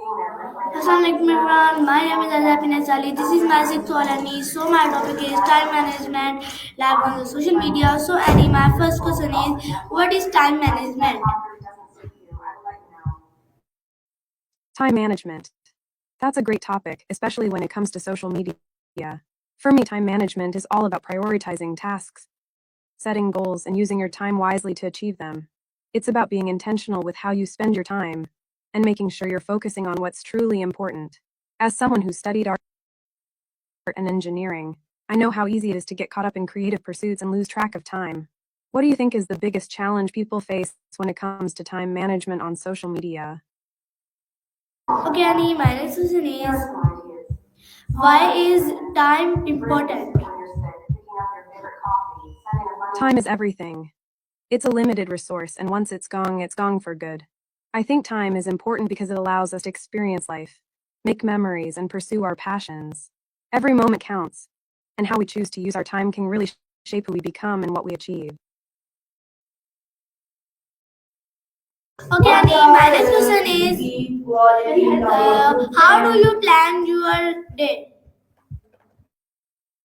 Assalamualaikum everyone. My name is Azapines Ali. This is my sixth Olani. So my topic is time management, like on the social media. So Annie, my first question is, what is time management? Time management. That's a great topic, especially when it comes to social media. For me, time management is all about prioritizing tasks, setting goals, and using your time wisely to achieve them. It's about being intentional with how you spend your time and making sure you're focusing on what's truly important. As someone who studied art and engineering, I know how easy it is to get caught up in creative pursuits and lose track of time. What do you think is the biggest challenge people face when it comes to time management on social media? Okay, Annie, my next question is, why is time important? Time is everything. It's a limited resource, and once it's gone for good. I think time is important because it allows us to experience life, make memories, and pursue our passions. Every moment counts, and how we choose to use our time can really shape who we become and what we achieve. Okay, Annie, my next question is, how do you plan your day?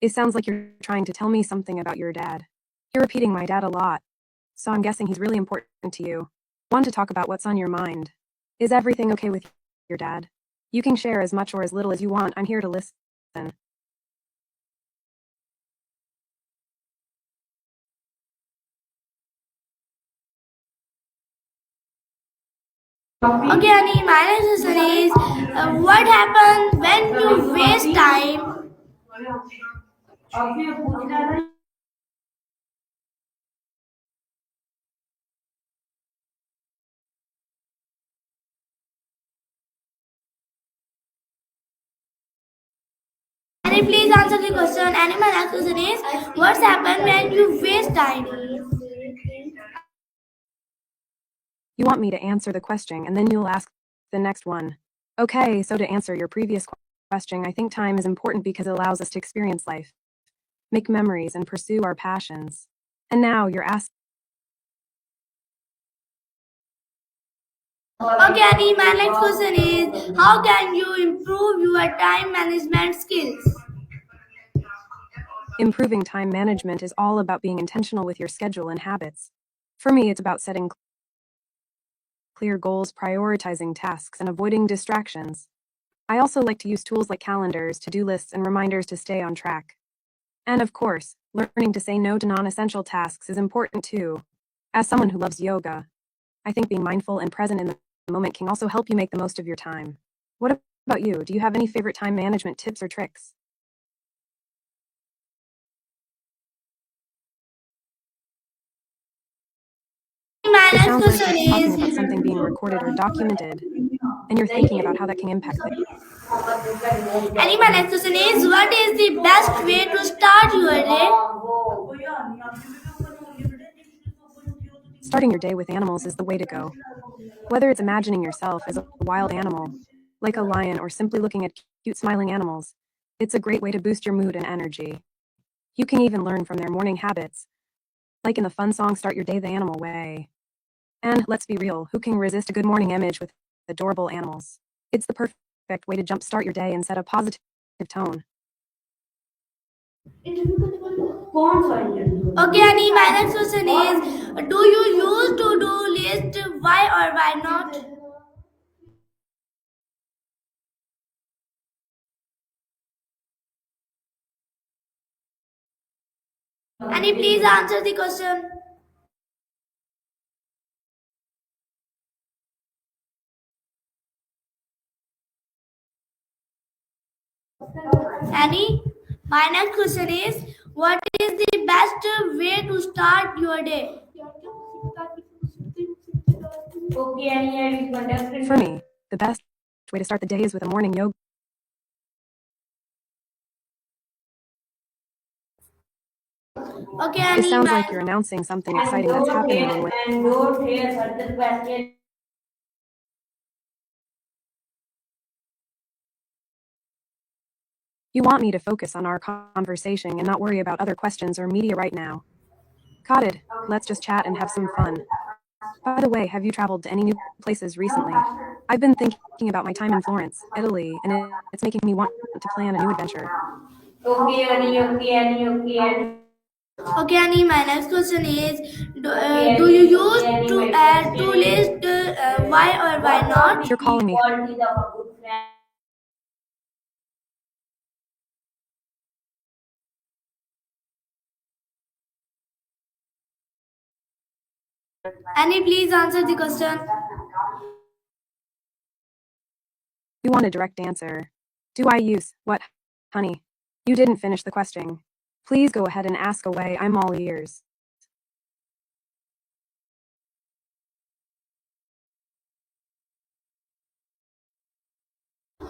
It sounds like you're trying to tell me something about your dad. You're repeating my dad a lot, so I'm guessing he's really important to you. Want to talk about what's on your mind? Is everything okay with your dad? You can share as much or as little as you want. I'm here to listen. Okay, Annie, my next question is, what happens when you waste time? Annie, please answer the question. Annie, my next question is, what's happened when you waste time? You want me to answer the question and then you'll ask the next one. Okay, so to answer your previous question, I think time is important because it allows us to experience life, make memories, and pursue our passions. And now you're asking. Okay, Annie, my next question is, how can you improve your time management skills? Improving time management is all about being intentional with your schedule and habits. For me, it's about setting clear goals, prioritizing tasks, and avoiding distractions. I also like to use tools like calendars, to-do lists, and reminders to stay on track. And of course, learning to say no to non-essential tasks is important too. As someone who loves yoga, I think being mindful and present in the moment can also help you make the most of your time. What about you? Do you have any favorite time management tips or tricks? My It next sounds like question you're talking is, about something being recorded or documented, and you're thinking about how that can impact it. Annie, my next question is, what is the best way to start your day? Starting your day with animals is the way to go. Whether it's imagining yourself as a wild animal, like a lion, or simply looking at cute smiling animals, it's a great way to boost your mood and energy. You can even learn from their morning habits, like in the fun song Start Your Day the Animal Way. And let's be real, who can resist a good morning image with adorable animals? It's the perfect way to jumpstart your day and set a positive tone. Okay, Annie, my next question is, do you use to-do list? Why or why not? Annie, please answer the question. Annie, my next question is, what is the best way to start your day? For me, the best way to start the day is with a morning yoga. Okay, It Annie, sounds like you're announcing something exciting that's happening on You want me to focus on our conversation and not worry about other questions or media right now. Got it. Let's just chat and have some fun. By the way, have you traveled to any new places recently? I've been thinking about my time in Florence, Italy, and it's making me want to plan a new adventure. Okay, Annie, my next question is, do you use to list why or why not? You're calling me. Annie, please answer the question. You want a direct answer. Do I use what? Honey, you didn't finish the question. Please go ahead and ask away. I'm all ears.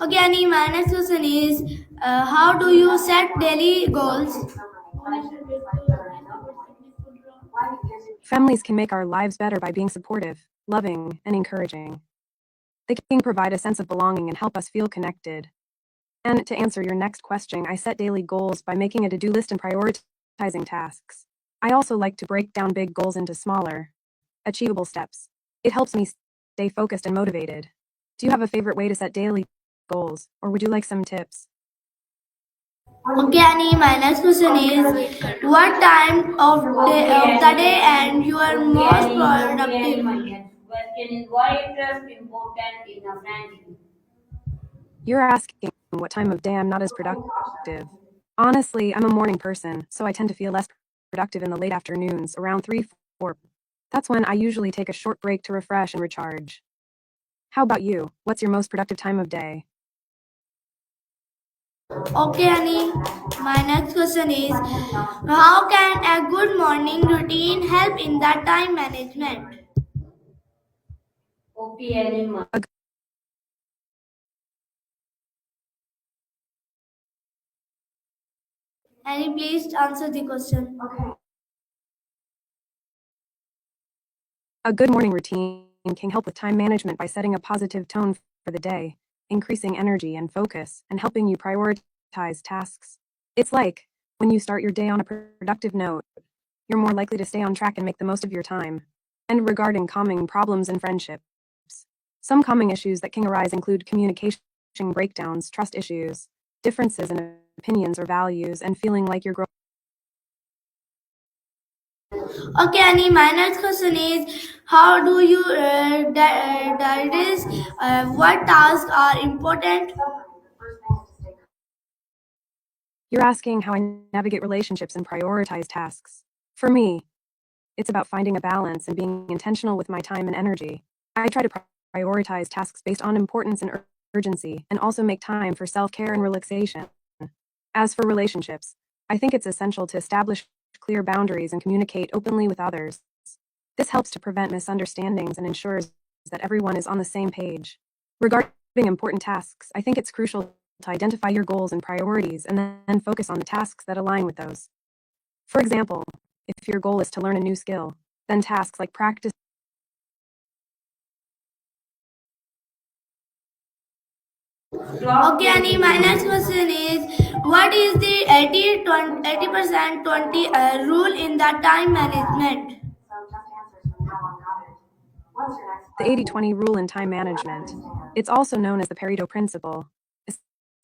Okay, Annie, my next question is, how do you set daily goals? Families can make our lives better by being supportive, loving, and encouraging. They can provide a sense of belonging and help us feel connected. And to answer your next question, I set daily goals by making a to-do list and prioritizing tasks. I also like to break down big goals into smaller, achievable steps. It helps me stay focused and motivated. Do you have a favorite way to set daily goals, or would you like some tips? Okay, Annie, my next question is, what time of the day and you are most productive? You're asking what time of day I'm not as productive. Honestly, I'm a morning person, so I tend to feel less productive in the late afternoons, around 3, 4. That's when I usually take a short break to refresh and recharge. How about you? What's your most productive time of day? Okay, Annie, my next question is, how can a good morning routine help in the time management? Annie, please answer the question. A good morning routine can help with time management by setting a positive tone for the day, increasing energy and focus, and helping you prioritize tasks. It's like when you start your day on a productive note, you're more likely to stay on track and make the most of your time. And regarding calming problems in friendships, some calming issues that can arise include communication breakdowns, trust issues, differences in opinions or values, and feeling like you're growing. Okay, Annie, my next question is, how do you diagnose what tasks are important? You're asking how I navigate relationships and prioritize tasks. For me, it's about finding a balance and being intentional with my time and energy. I try to prioritize tasks based on importance and urgency, and also make time for self-care and relaxation. As for relationships, I think it's essential to establish clear boundaries and communicate openly with others. This helps to prevent misunderstandings and ensures that everyone is on the same page. Regarding important tasks, I think it's crucial to identify your goals and priorities and then focus on the tasks that align with those. For example, if your goal is to learn a new skill, then tasks like practice. Okay, Annie, my next question is, what is the 80% 20 rule in the time management? The 80-20 rule in time management. It's also known as the Pareto principle.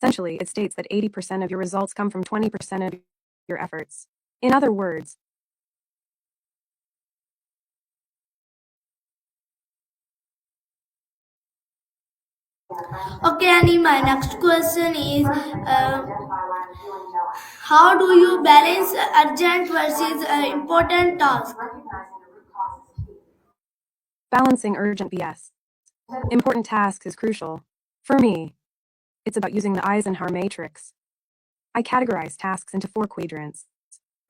Essentially, it states that 80% of your results come from 20% of your efforts. In other words, Okay, Annie, my next question is, how do you balance urgent versus important tasks? balancing urgent BS. Important tasks is crucial. For me, it's about using the Eisenhower matrix. I categorize tasks into 4 quadrants.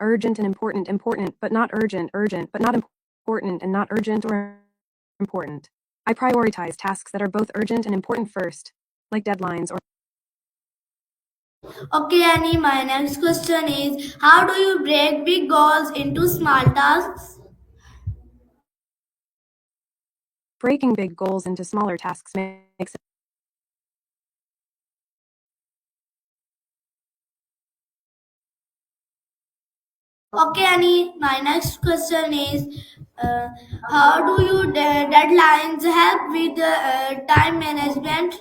Urgent and important, important but not urgent, urgent but not important, and not urgent or important. I prioritize tasks that are both urgent and important first, like deadlines or. Okay, Annie, my next question is, how do you break big goals into small tasks? Breaking big goals into smaller tasks makes Okay, Annie, my next question is how do you deadlines help with time management?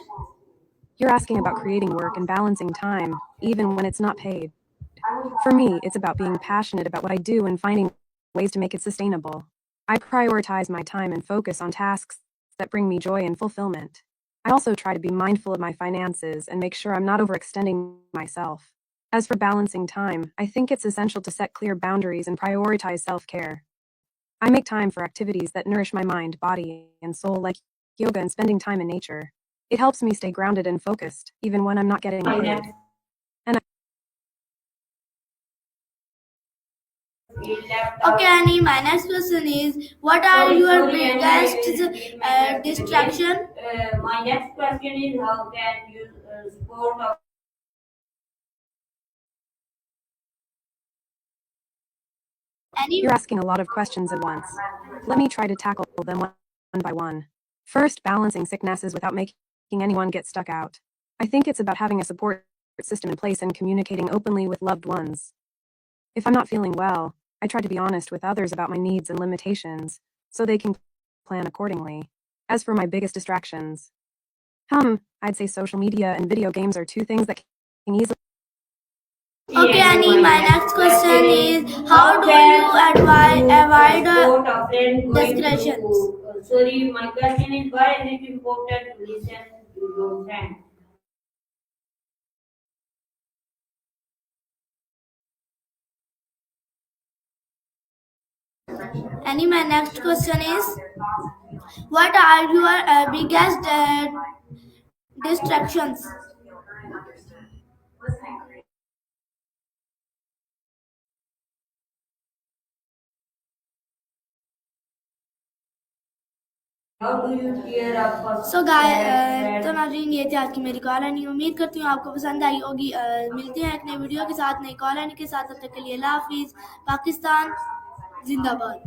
You're asking about creating work and balancing time, even when it's not paid. For me, it's about being passionate about what I do and finding ways to make it sustainable. I prioritize my time and focus on tasks that bring me joy and fulfillment. I also try to be mindful of my finances and make sure I'm not overextending myself. As for balancing time, I think it's essential to set clear boundaries and prioritize self care. I make time for activities that nourish my mind, body, and soul, like yoga and spending time in nature. It helps me stay grounded and focused, even when I'm not getting paid. And Okay, Annie, my next question is what are your biggest distraction? My next question is how can you sport of Annie, you're asking a lot of questions at once. Let me try to tackle them one by one. First, balancing sicknesses without making anyone get stuck out. I think it's about having a support system in place and communicating openly with loved ones. If I'm not feeling well, I try to be honest with others about my needs and limitations so they can plan accordingly. As for my biggest distractions, I'd say social media and video games are two things that can easily. okay, Annie, my next question is how do you avoid sport of friend going discussions? to sorry, my question is why is it important to listen to your friend? Annie, my next question is what are your biggest distractions? How do you cheer up for so guy sad तो नाज़रीन ये थी आज की मेरी call आनी उम्मीद करती हूँ आपको पसंद आई होगी मिलते हैं एक नई वीडियो के साथ नई कॉल आनी के साथ तब तक के लिए अल्लाह हाफिज़ पाकिस्तान जिंदाबाद